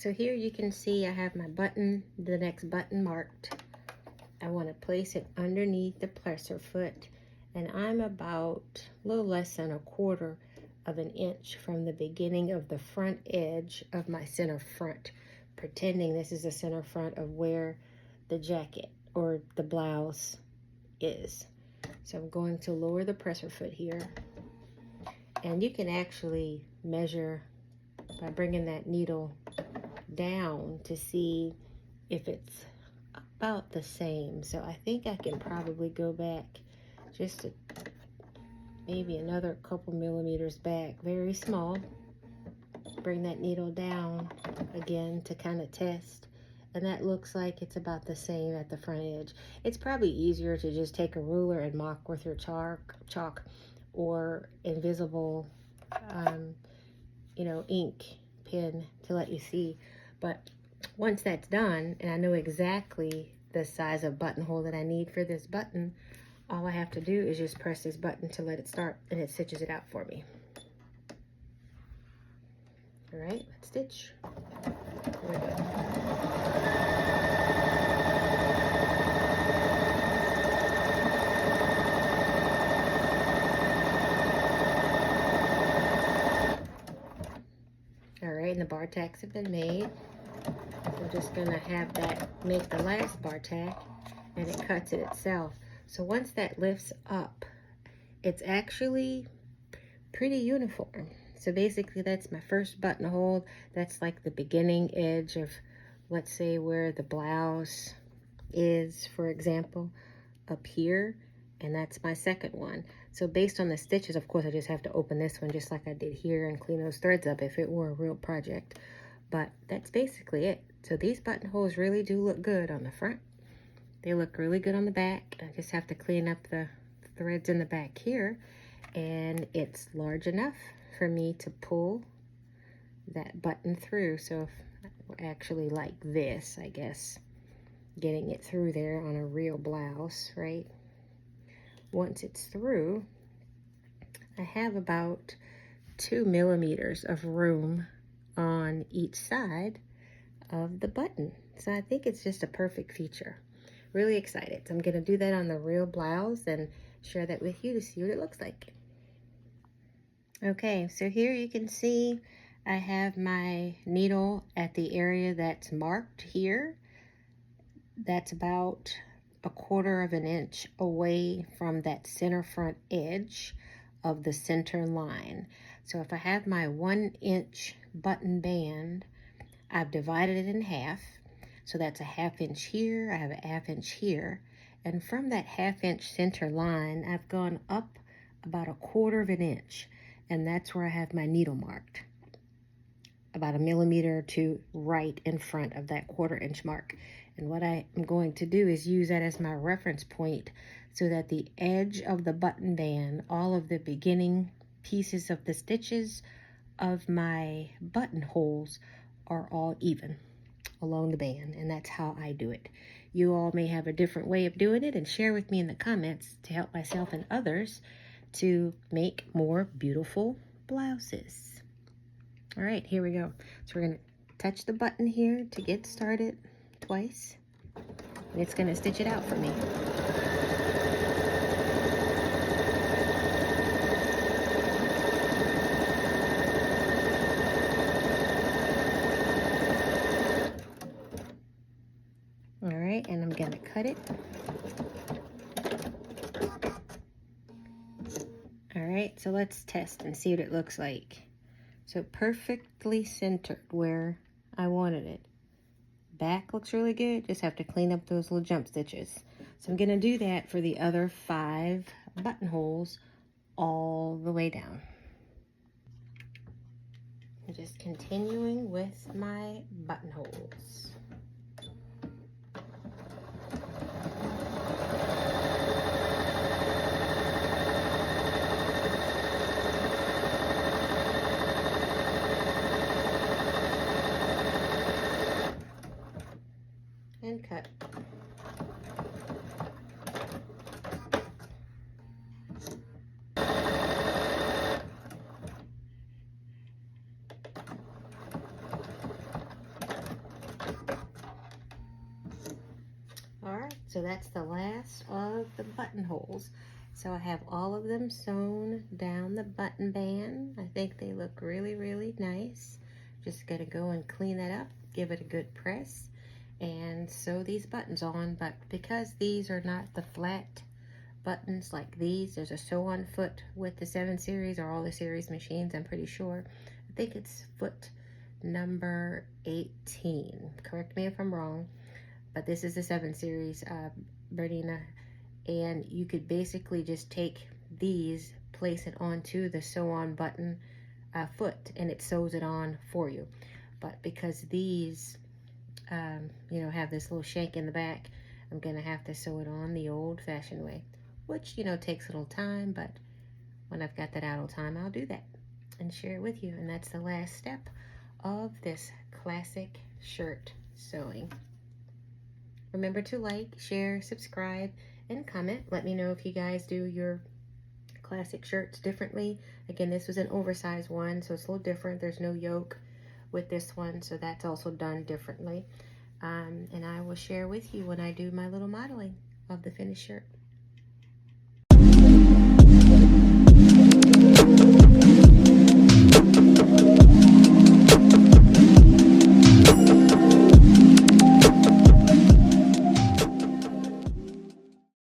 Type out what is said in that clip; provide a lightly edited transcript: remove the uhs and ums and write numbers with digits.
So here you can see I have my button, the next button marked. I want to place it underneath the presser foot, and I'm about a little less than 1/4 of an inch from the beginning of the front edge of my center front, pretending this is the center front of where the jacket or the blouse is. So I'm going to lower the presser foot here, and you can actually measure by bringing that needle down to see if it's about the same. So I think I can probably go back just maybe another couple millimeters back, very small. Bring that needle down again to kind of test, and that looks like it's about the same at the front edge. It's probably easier to just take a ruler and mark with your chalk or invisible ink pen to let you see. But once that's done and I know exactly the size of buttonhole that I need for this button, all I have to do is just press this button to let it start, and it stitches it out for me. All right, let's stitch. Here we go. All right, and the bar tacks have been made. I'm just gonna have that make the last bar tack, and it cuts it itself. So once that lifts up, it's actually pretty uniform. So basically that's my first buttonhole. That's like the beginning edge of, let's say, where the blouse is, for example, up here. And that's my second one. So based on the stitches, of course, I just have to open this one just like I did here and clean those threads up if it were a real project. But that's basically it. So these buttonholes really do look good on the front. They look really good on the back. I just have to clean up the threads in the back here, and it's large enough for me to pull that button through. So if actually like this, I guess, getting it through there on a real blouse, right? Once it's through, I have about 2 millimeters of room on each side of the button. So I think it's just a perfect feature. Really excited. So I'm going to do that on the real blouse and share that with you to see what it looks like. Okay, so here you can see I have my needle at the area that's marked here. That's about 1/4 of an inch away from that center front edge of the center line. So if I have my 1-inch button band, I've divided it in half. So that's a 1/2 inch here, I have a 1/2 inch here. And from that 1/2 inch center line, I've gone up about 1/4 of an inch. And that's where I have my needle marked. About 1 millimeter or 2 right in front of that 1/4 inch mark. And what I am going to do is use that as my reference point so that the edge of the button band, all of the beginning pieces of the stitches of my buttonholes are all even along the band, and that's how I do it. You all may have a different way of doing it, and share with me in the comments to help myself and others to make more beautiful blouses. All right, here we go. So we're going to touch the button here to get started twice, and it's going to stitch it out for me. All right, and I'm going to cut it. All right, so let's test and see what it looks like. So perfectly centered where I wanted it. Back looks really good, just have to clean up those little jump stitches. So I'm gonna do that for the other 5 buttonholes all the way down. I'm just continuing with my buttonholes. And cut. So that's the last of the buttonholes. So I have all of them sewn down the button band. I think they look really, really nice. Just gonna go and clean that up, give it a good press, and sew these buttons on. But because these are not the flat buttons like these, there's a sew on foot with the 7 series or all the series machines, I'm pretty sure. I think it's foot number 18. Correct me if I'm wrong, but this is the 7 series, Bernina. And you could basically just take these, place it onto the sew on button foot, and it sews it on for you. But because these you know, have this little shank in the back, I'm gonna have to sew it on the old-fashioned way, which, you know, takes a little time, but when I've got that idle time, I'll do that and share it with you. And that's the last step of this classic shirt sewing. Remember to like, share, subscribe, and comment. Let me know if you guys do your classic shirts differently. Again, this was an oversized one, so it's a little different. There's no yoke with this one, so that's also done differently. And I will share with you when I do my little modeling of the finished shirt.